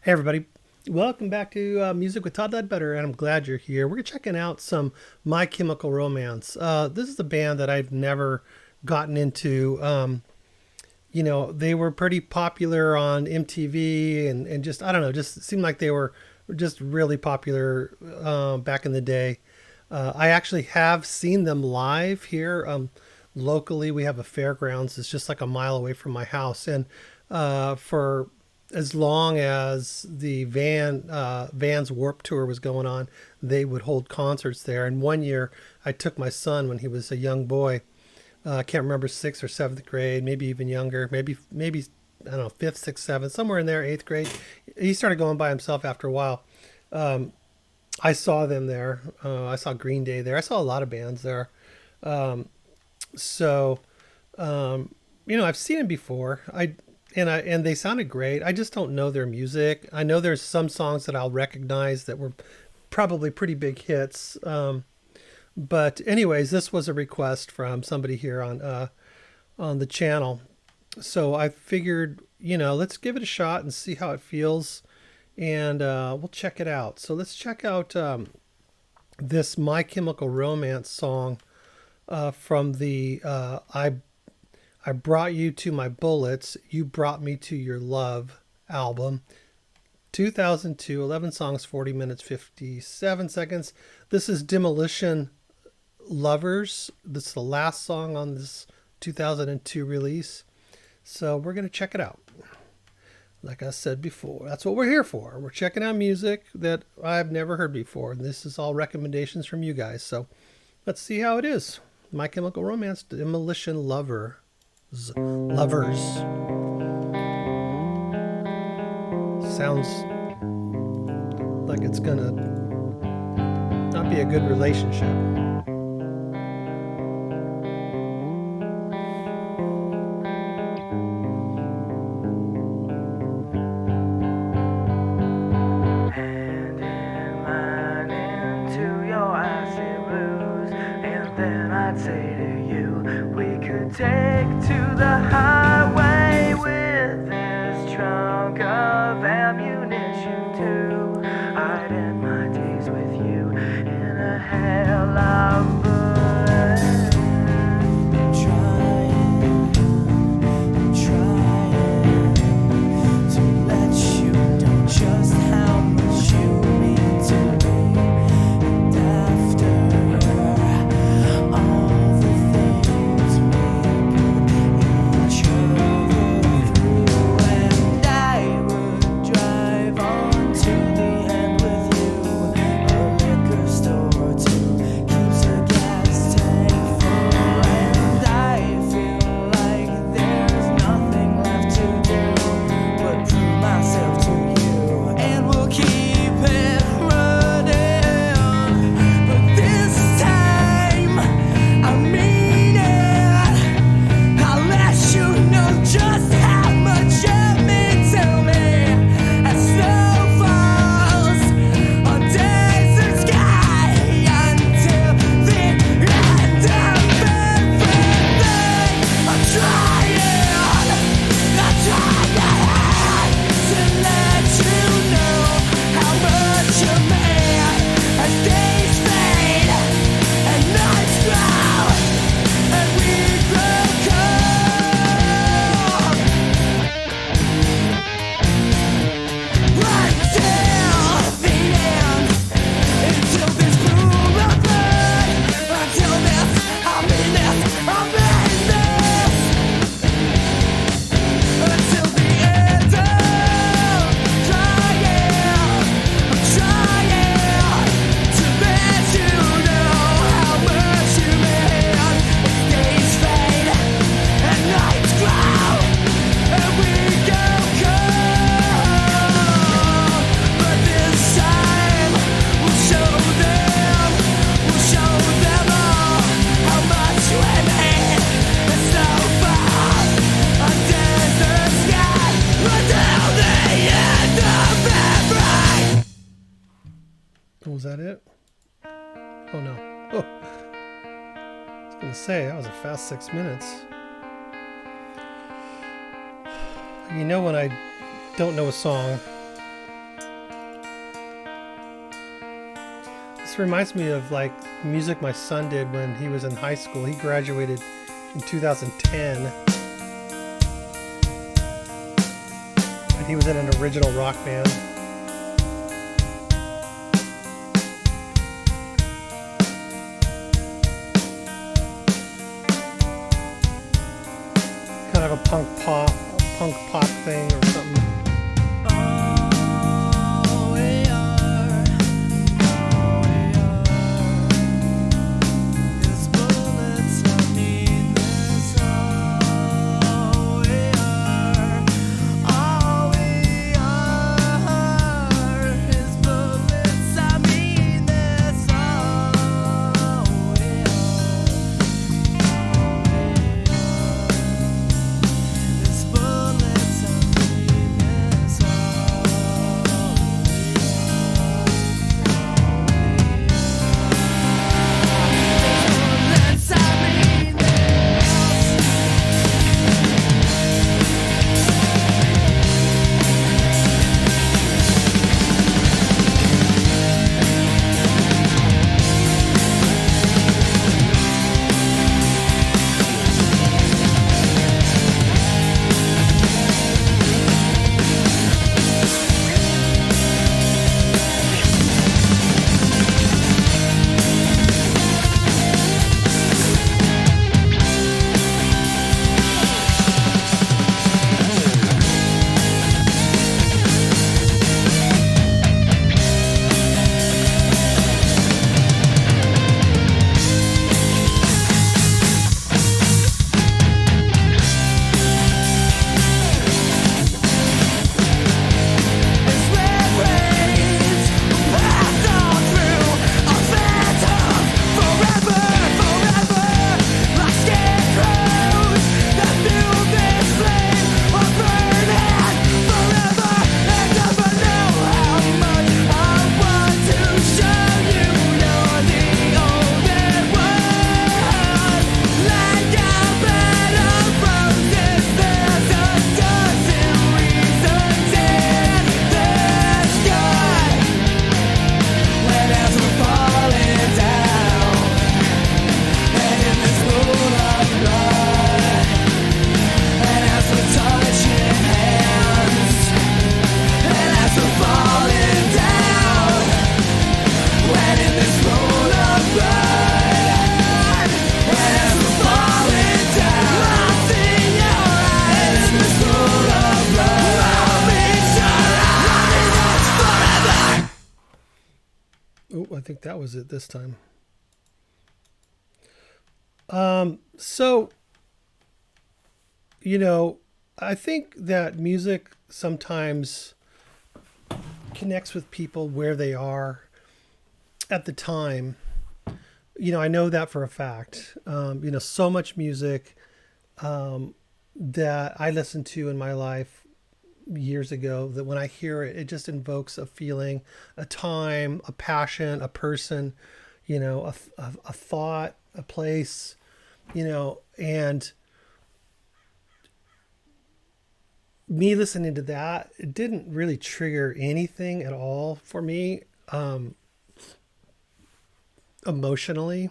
Hey everybody, welcome back to Music with Todd Ledbetter, and I'm glad you're here. We're checking out some My Chemical Romance. This is a band that I've never gotten into. They were pretty popular on MTV and just, I don't know, just seemed like they were just really popular back in the day. I actually have seen them live here locally. We have a fairgrounds. It's just like a mile away from my house. And for as long as the Vans Warp Tour was going on, they would hold concerts there. And one year, I took my son when he was a young boy. I can't remember sixth or seventh grade, maybe even younger, maybe I don't know, fifth, sixth, seventh, somewhere in there, eighth grade. He started going by himself after a while. Um, I saw them there. I saw Green Day there. I saw a lot of bands there. Um, so I've seen them before. And they sounded great. I just don't know their music. I know there's some songs that I'll recognize that were probably pretty big hits. But anyways, this was a request from somebody here on the channel. So I figured, let's give it a shot and see how it feels, and we'll check it out. So let's check out this My Chemical Romance song from the I Brought You to My Bullets, You Brought Me to Your Love album. 2002, 11 songs, 40 minutes, 57 seconds. This is Demolition Lovers. This is the last song on this 2002 release. So we're going to check it out. Like I said before, that's what we're here for. We're checking out music that I've never heard before. And this is all recommendations from you guys. So let's see how it is. My Chemical Romance, Demolition Lovers. Sounds like it's gonna not be a good relationship. Hand in mine into your icy blues, and then I'd say to you, we could take to the highway with this trunk of ammunition too. I'd end my days with you in a hell of bullets. Trying to let you know just how much you mean to me. And after all the things we put each other through, and I would drive on to the end with you. A liquor store too keeps a gas tank full, and I feel like there's nothing left to do but prove myself to you, and we'll keep it running. But this time, I mean it. I'll let you know just how much you mean to me. As snow falls on desert sky until the end of everything. I'm trying to let you know how much you mean. As days fade and nights grow and we grow cold, until the end, until this pool of blood, until this, I mean this, until the end of trying, I'm trying to let you know how much you mean. As days fade and nights grow and we go cold, but this time we'll show them all how much we mean. It's so far under the sky until the end of every. Oh, was that it? Oh no. Oh, I was gonna say that was a fast 6 minutes. When I don't know a song, This reminds me of like music my son did when he was in high school. He graduated in 2010, and he was in an original rock band. Kind of a punk pop thing or something. I think that was it this time. So, I think that music sometimes connects with people where they are at the time. I know that for a fact. So much music that I listened to in my life years ago that when I hear it, it just invokes a feeling, a time, a passion, a person, a thought, a place, and me listening to that, it didn't really trigger anything at all for me, emotionally.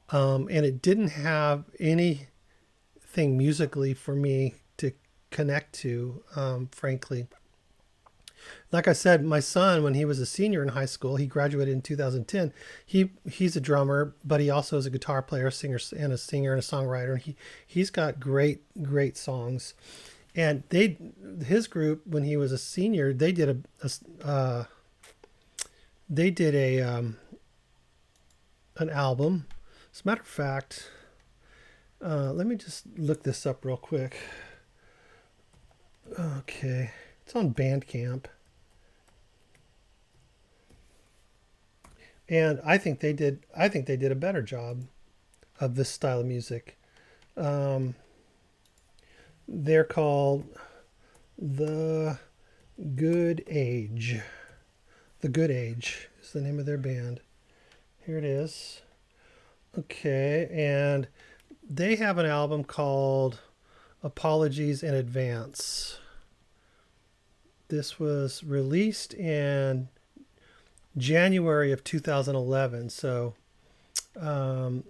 And it didn't have anything musically for me to connect to, frankly. Like I said, my son, when he was a senior in high school, he graduated in 2010. He's a drummer, but he also is a guitar player, and a songwriter. He's got great songs. And his group, when he was a senior, they did an album. As a matter of fact, let me just look this up real quick. Okay, it's on Bandcamp, and I think they did a better job of this style of music. They're called The Good Age. The Good Age is the name of their band. Here it is. Okay, and they have an album called Apologies in Advance. This was released in January of 2011. So um,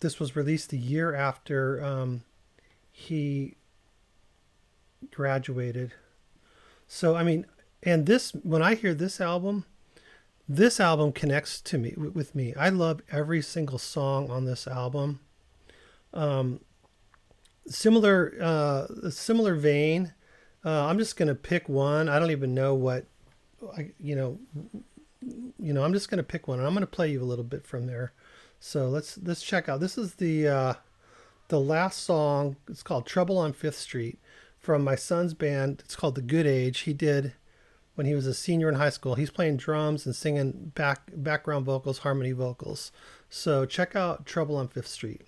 this was released a year after he graduated. So I mean, and this when I hear this album connects to me with me. I love every single song on this album. Um, similar vein. I'm just gonna pick one. I don't even know what I I'm just gonna pick one, and I'm gonna play you a little bit from there. So let's check out. This is the last song. It's called "Trouble on Fifth Street" from my son's band. It's called The Good Age. He did when he was a senior in high school. He's playing drums and singing background vocals, harmony vocals. So check out "Trouble on Fifth Street."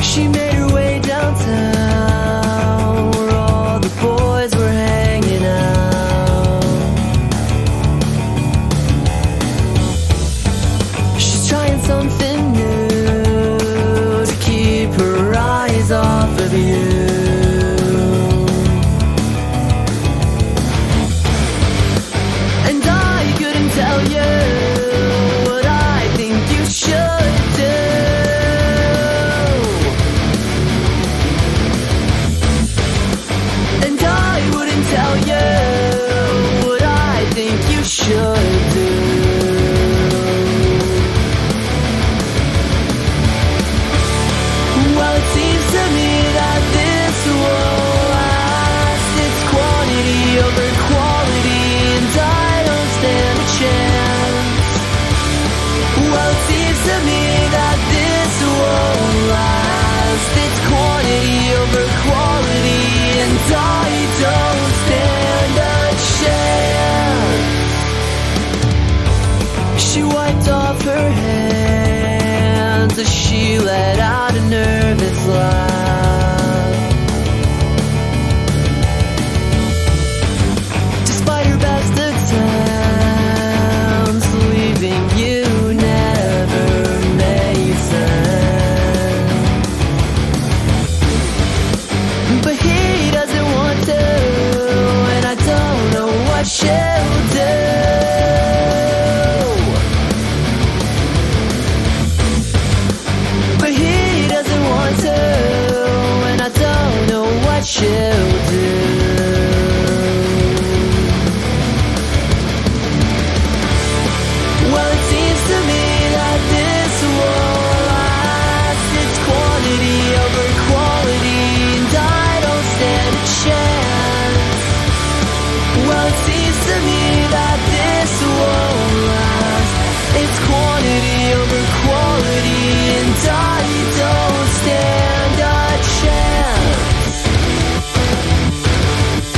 She made her way downtown where all the boys were hanging out. She's trying something new to keep her eyes off of you. And I couldn't tell you what I think you should do. Tell you what I think you should do. Well, it seems to me that this won't last. It's quantity over quality, and I don't stand a chance. Well, it seems to me that this won't last. It's quantity over quality, and I don't stand a chance. She wiped off her hands as she let out a nervous laugh. Despite her best attempts, leaving you never made sense. But he doesn't want to, and I don't know what she'll do. But he doesn't want to, and I don't know what she'll do. Well, it seems to me that this won't last. It's quantity over quality, and I don't stand a chance. Well, it seems to me that this won't last. It's quantity over quality, and I don't stand a chance. Well,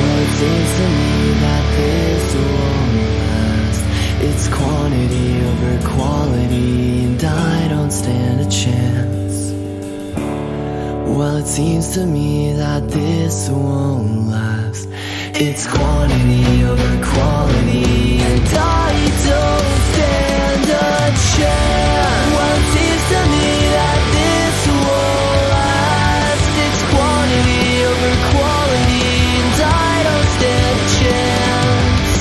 it seems to me that this won't last. It's quantity over quality, and I don't stand a chance. Well, it seems to me that this won't last. It's quantity over quality, and I don't stand a chance. Well, it seems to me that this won't last. It's quantity over quality, and I don't stand a chance.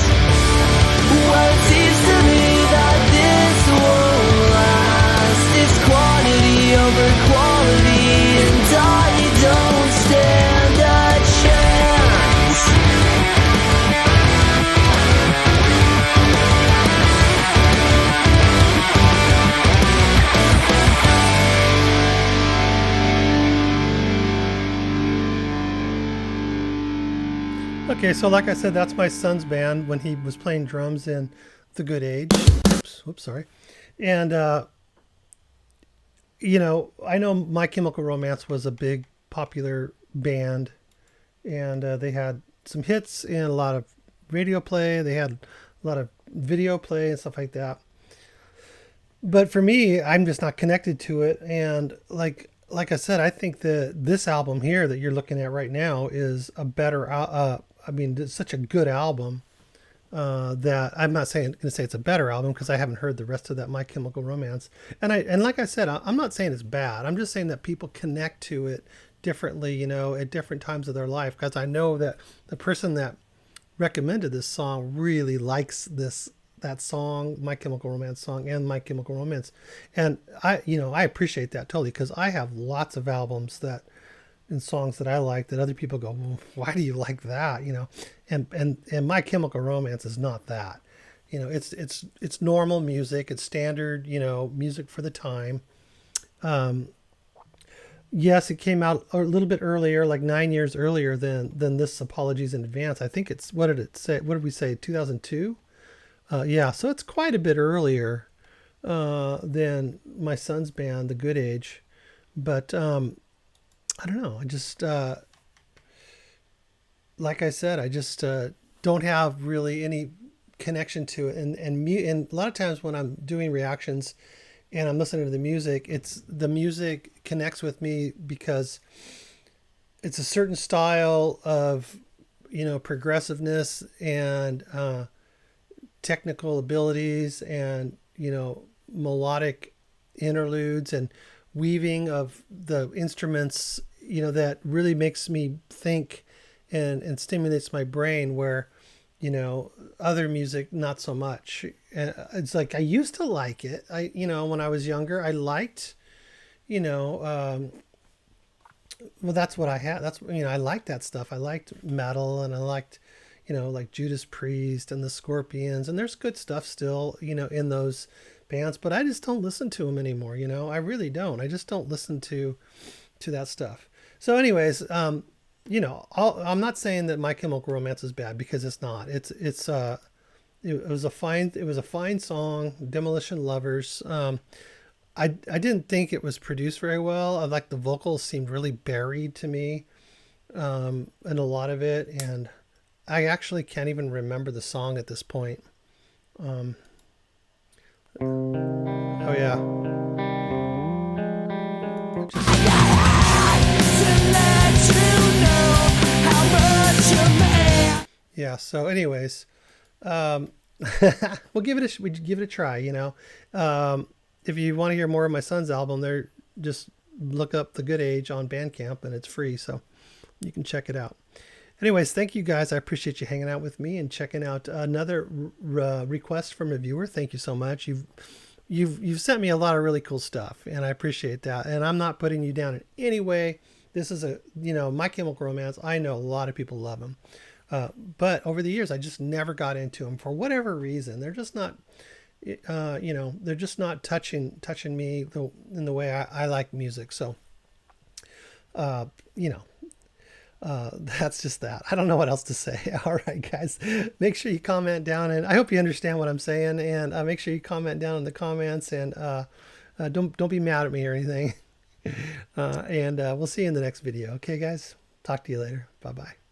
Well, it seems to me that this won't last. It's quantity over quality, and I don't stand a chance. Okay, so like I said, that's my son's band when he was playing drums in The Good Age. Whoops, sorry. And I know My Chemical Romance was a big popular band, and they had some hits and a lot of radio play. They had a lot of video play and stuff like that. But for me, I'm just not connected to it. And like I said, I think that this album here that you're looking at right now is a better. I mean, it's such a good album that I'm not saying going to say it's a better album because I haven't heard the rest of that My Chemical Romance. And like I said, I'm not saying it's bad. I'm just saying that people connect to it differently, you know, at different times of their life. Because I know that the person that recommended this song really likes that song, My Chemical Romance song, and My Chemical Romance. And I appreciate that totally because I have lots of albums that and songs that I like that other people go, well, why do you like that? You know, and My Chemical Romance is not that. You know, it's normal music. It's standard, you know, music for the time. Yes, it came out a little bit earlier, like 9 years earlier than this Apologies in Advance. I think it's, what did it say? What did we say? 2002? Yeah, so it's quite a bit earlier than my son's band, The Good Age. But I don't know. I just, like I said, I just don't have really any connection to it. And a lot of times when I'm doing reactions and I'm listening to the music, the music connects with me because it's a certain style of, you know, progressiveness and technical abilities and, you know, melodic interludes and weaving of the instruments, you know, that really makes me think and stimulates my brain where, you know, other music, not so much. It's like, I used to like it. You know, when I was younger, I liked, you know, well, that's what I had. That's, you know, I liked that stuff. I liked metal and I liked, you know, like Judas Priest and the Scorpions, and there's good stuff still, you know, in those bands, but I just don't listen to them anymore. You know, I really don't. I just don't listen to that stuff. So anyways, you know, I'm not saying that My Chemical Romance is bad because it's not. It was a fine song, Demolition Lovers. I didn't think it was produced very well. I like the vocals seemed really buried to me, in a lot of it, and I actually can't even remember the song at this point. Oh yeah. Yeah. So, anyways, we give it a try. You know, if you want to hear more of my son's album, there, just look up The Good Age on Bandcamp, and it's free, so you can check it out. Anyways, thank you guys. I appreciate you hanging out with me and checking out another request from a viewer. Thank you so much. You've sent me a lot of really cool stuff, and I appreciate that. And I'm not putting you down in any way. This is My Chemical Romance. I know a lot of people love them, but over the years, I just never got into them for whatever reason. They're just not, they're just not touching me in the way I like music. So, that's just that. I don't know what else to say. All right, guys, make sure you comment down, and I hope you understand what I'm saying. And make sure you comment down in the comments, and don't be mad at me or anything. And we'll see you in the next video. Okay, guys. Talk to you later. Bye bye.